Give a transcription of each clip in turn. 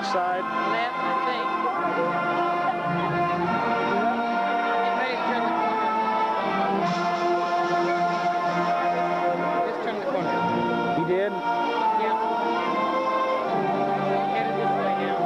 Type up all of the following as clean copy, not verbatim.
Which side? Left, I think. Get ready to turn the corner. Just turn the corner. He did? Yeah. Headed this way now.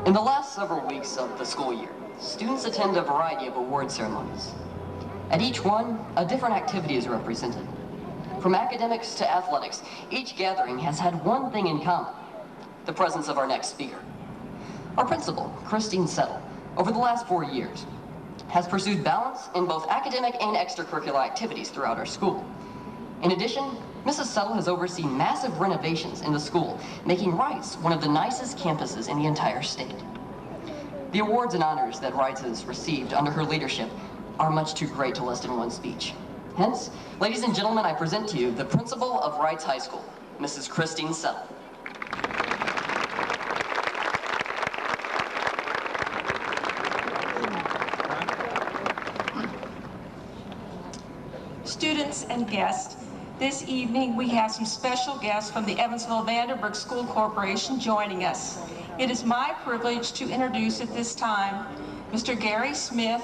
In the last several weeks of the school year, students attend a variety of award ceremonies. At each one, a different activity is represented. From academics to athletics, each gathering has had one thing in common: the presence of our next speaker. Our principal, Christine Settle, over the last 4 years, has pursued balance in both academic and extracurricular activities throughout our school, In addition, Mrs. Settle has overseen massive renovations in the school, making Reitz one of the nicest campuses in the entire state. The awards and honors that Reitz has received under her leadership are much too great to list in one speech. Hence, ladies and gentlemen, I present to you the principal of Reitz High School, Mrs. Christine Settle. Students and guests, this evening we have some special guests from the Evansville-Vanderburgh School Corporation joining us. It is my privilege to introduce at this time Mr. Gary Smith,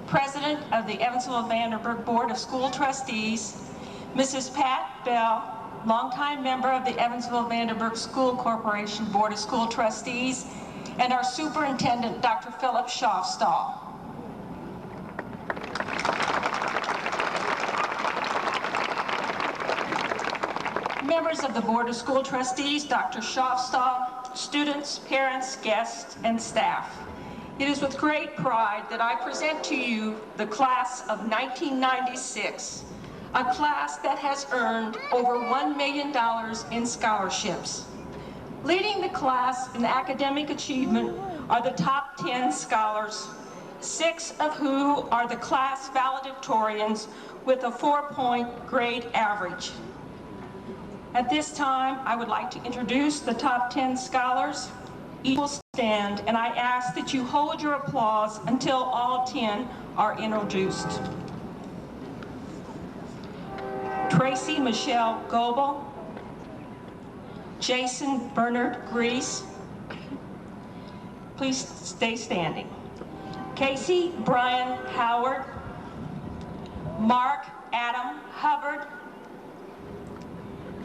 President of the Evansville-Vanderburgh Board of School Trustees, Mrs. Pat Bell, longtime member of the Evansville-Vanderburgh School Corporation Board of School Trustees, and our Superintendent, Dr. Philip Schaafstall. Members of the Board of School Trustees, Dr. Schaafstall, students, parents, guests, and staff. It is with great pride that I present to you the class of 1996, a class that has earned over $1 million in scholarships. Leading the class in academic achievement are the top 10 scholars, 6 of who are the class valedictorians with a 4-point grade average. At this time, I would like to introduce the top 10 scholars. Each will stand, and I ask that you hold your applause until all 10 are introduced. Tracy Michelle Goebel, Jason Bernard Grease, please stay standing. Casey Brian Howard, Mark Adam Hubbard,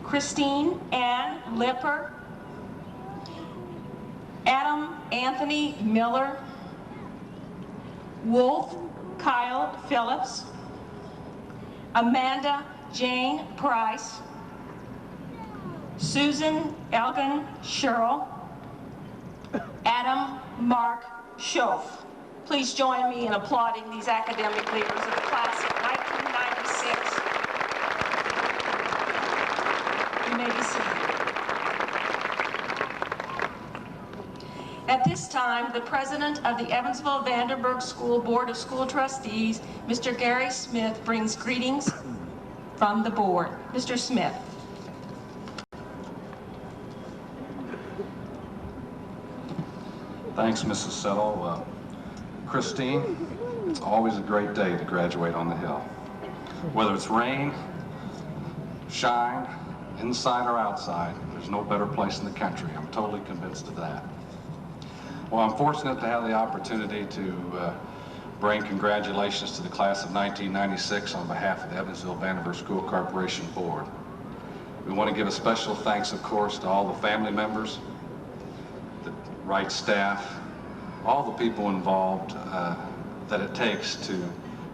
Christine Ann Lipper, Adam Anthony Miller, Wolf Kyle Phillips, Amanda Jane Price, Susan Elgin Sherrill, Adam Mark Schoaf. Please join me in applauding these academic leaders of the class of 1996. You may be seated. At this time, the President of the Evansville-Vanderburgh School Board of School Trustees, Mr. Gary Smith, brings greetings from the board. Mr. Smith. Thanks, Mrs. Settle. Christine, it's always a great day to graduate on the Hill. Whether it's rain, shine, inside or outside, there's no better place in the country. I'm totally convinced of that. Well, I'm fortunate to have the opportunity to bring congratulations to the class of 1996 on behalf of the Evansville-Vanderburgh School Corporation Board. We want to give a special thanks, of course, to all the family members, the Reitz staff, all the people involved that it takes to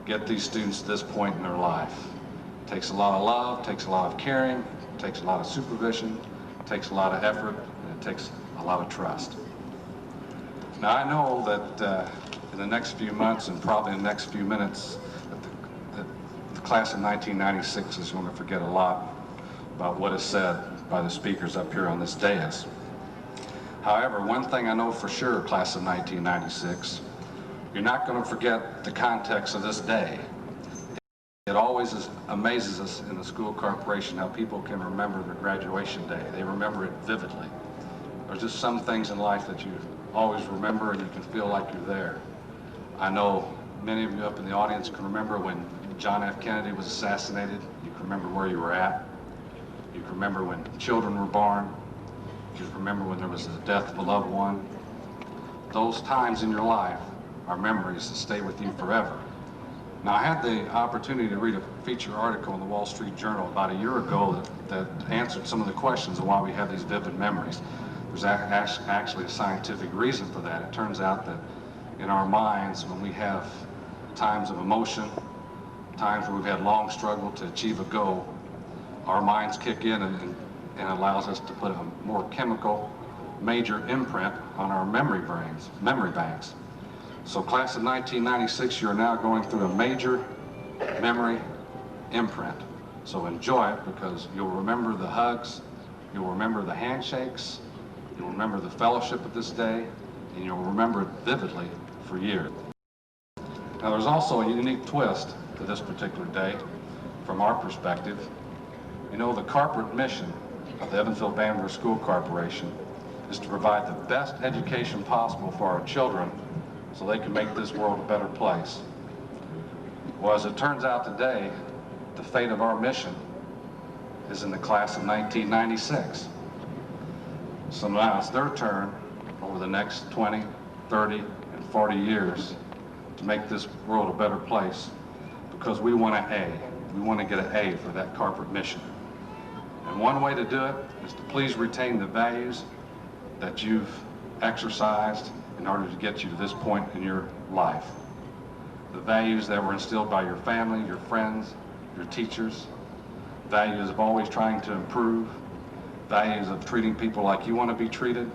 get these students to this point in their life. It takes a lot of love, takes a lot of caring, it takes a lot of supervision, it takes a lot of effort, and it takes a lot of trust. Now, I know that in the next few months and probably in the next few minutes, that the class of 1996 is going to forget a lot about what is said by the speakers up here on this dais. However, one thing I know for sure, class of 1996, you're not going to forget the context of this day. It always amazes us in the school corporation how people can remember their graduation day. They remember it vividly. There's just some things in life that you always remember and you can feel like you're there. I know many of you up in the audience can remember when John F. Kennedy was assassinated. You can remember where you were at. You can remember when children were born. You can remember when there was the death of a loved one. Those times in your life are memories that stay with you forever. Now, I had the opportunity to read a feature article in the Wall Street Journal about a year ago that answered some of the questions of why we have these vivid memories. There's actually a scientific reason for that. It turns out that in our minds, when we have times of emotion, times where we've had long struggle to achieve a goal, our minds kick in and allows us to put a more chemical, major imprint on our memory banks. So class of 1996, you're now going through a major memory imprint. So enjoy it, because you'll remember the hugs, you'll remember the handshakes, you'll remember the fellowship of this day, and you'll remember it vividly for years. Now there's also a unique twist to this particular day from our perspective. You know, the corporate mission of the Evansville-Banver School Corporation is to provide the best education possible for our children so they can make this world a better place. Well, as it turns out today, the fate of our mission is in the class of 1996. So now it's their turn over the next 20, 30, and 40 years to make this world a better place, because we want an A. We want to get an A for that corporate mission. And one way to do it is to please retain the values that you've exercised in order to get you to this point in your life. The values that were instilled by your family, your friends, your teachers, values of always trying to improve, values of treating people like you want to be treated,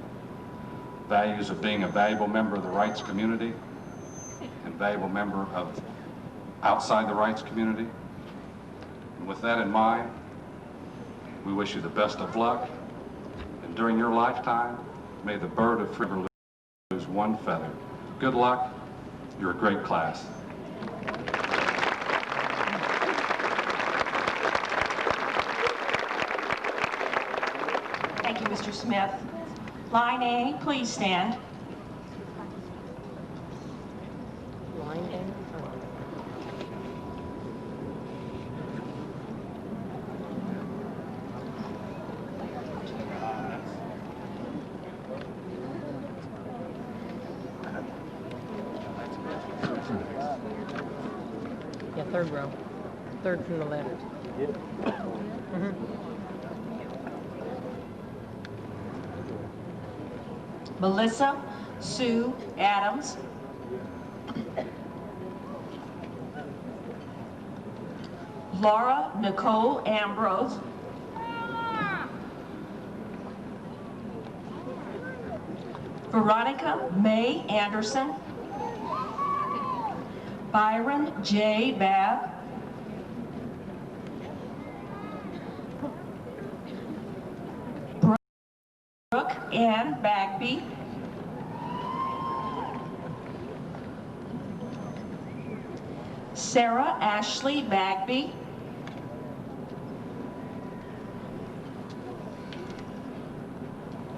values of being a valuable member of the Reitz community, and valuable member of outside the Reitz community. And with that in mind, we wish you the best of luck, and during your lifetime, may the bird of freedom lose one feather. Good luck. You're a great class. Thank you, Mr. Smith. Line A, please stand. Line A. Yeah, third row. Third from the left. Melissa Sue Adams. Laura Nicole Ambrose. Veronica May Anderson. Byron J. Babb. Brooke Ann Bagby. Sarah Ashley Bagby.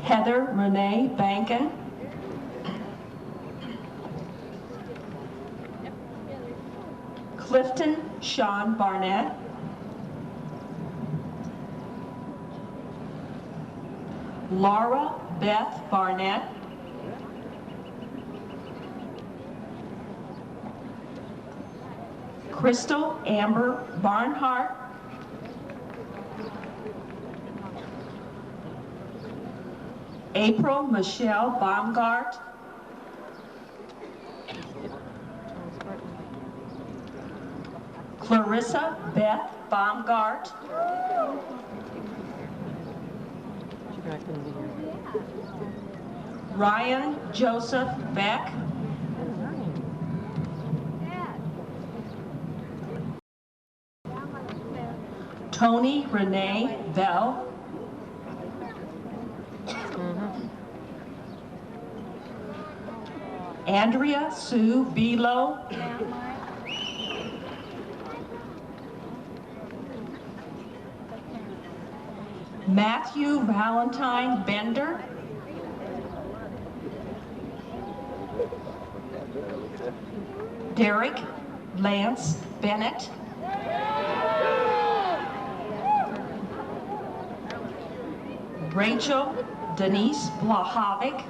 Heather Renee Bankin. Clifton Sean Barnett. Laura Beth Barnett. Crystal Amber Barnhart. April Michelle Baumgart. Clarissa Beth Baumgart. Ryan Joseph Beck. Tony Renee Bell. Andrea Sue Belo. Matthew Valentine Bender. Derek Lance Bennett. Rachel Denise Blahovic.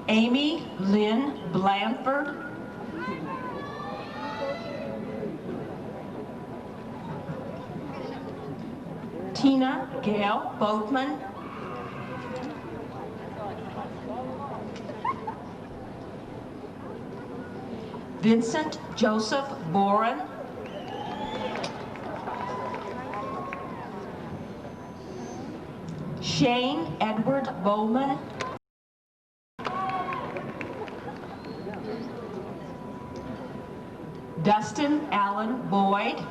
Amy Lynn Blanford. Tina Gail Boatman. Vincent Joseph Boren. Shane Edward Bowman. Dustin Allen Boyd,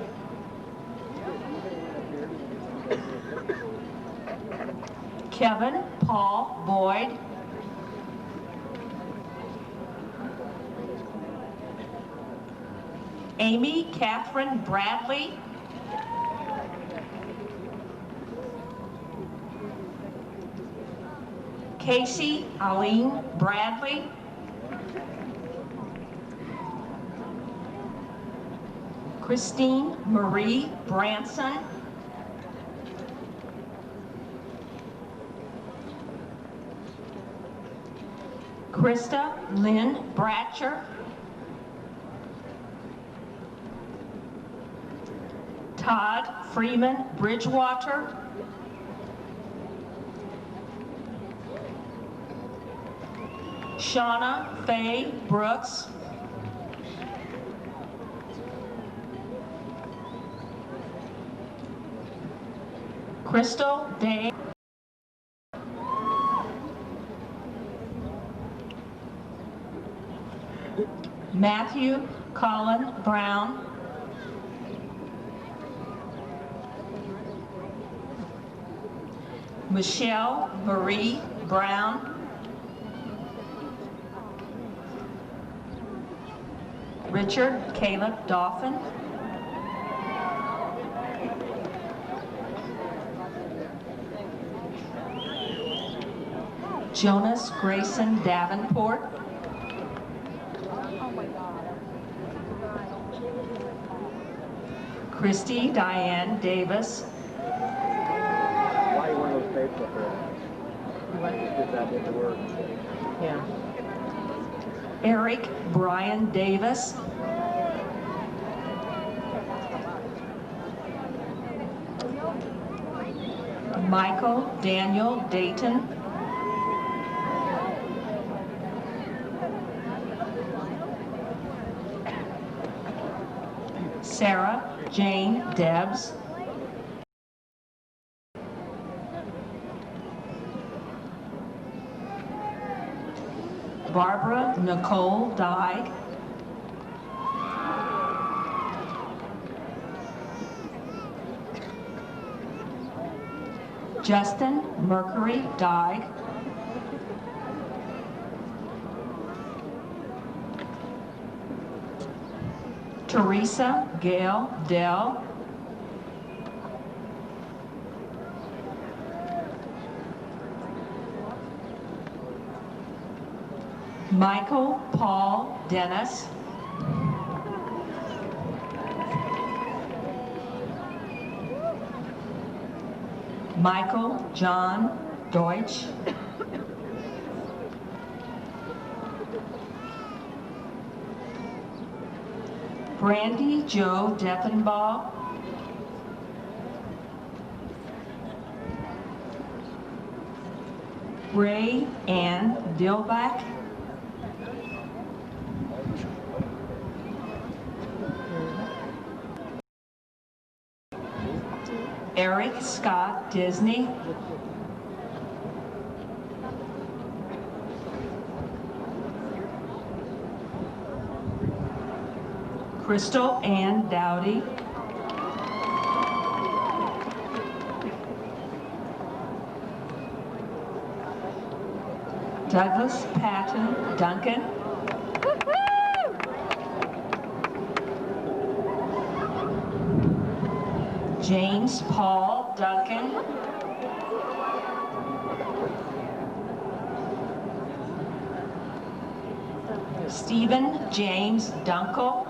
Kevin Paul Boyd, Amy Catherine Bradley, Casey Eileen Bradley, Christine Marie Branson, Krista Lynn Bratcher, Todd Freeman Bridgewater, Shauna Faye Brooks, Crystal Day, Matthew Colin Brown, Michelle Marie Brown, Richard Caleb Dauphin, Jonas Grayson Davenport, Christy Diane Davis, Why you one of those tapes up there? What? Get that into work. Yeah. Eric Brian Davis, Michael Daniel Dayton, Sarah Jane Debs, Barbara Nicole Dyke, Justin Mercury Dyke, Teresa Gail Dell, Michael Paul Dennis, Michael John Deutsch, Brandy Joe Deffenbaugh, Ray Ann Dillback, Eric Scott Disney, Crystal Ann Dowdy, Douglas Patton Duncan, James Paul Duncan, Stephen James Dunkel,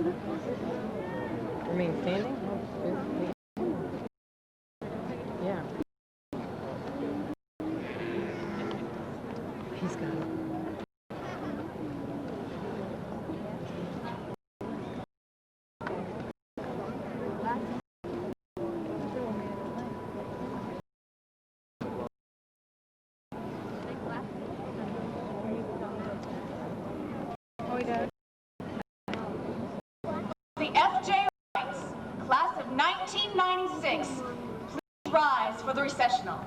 Remain standing? Yeah. He's got it. The FJ Reitz, class of 1996, please rise for the recessional.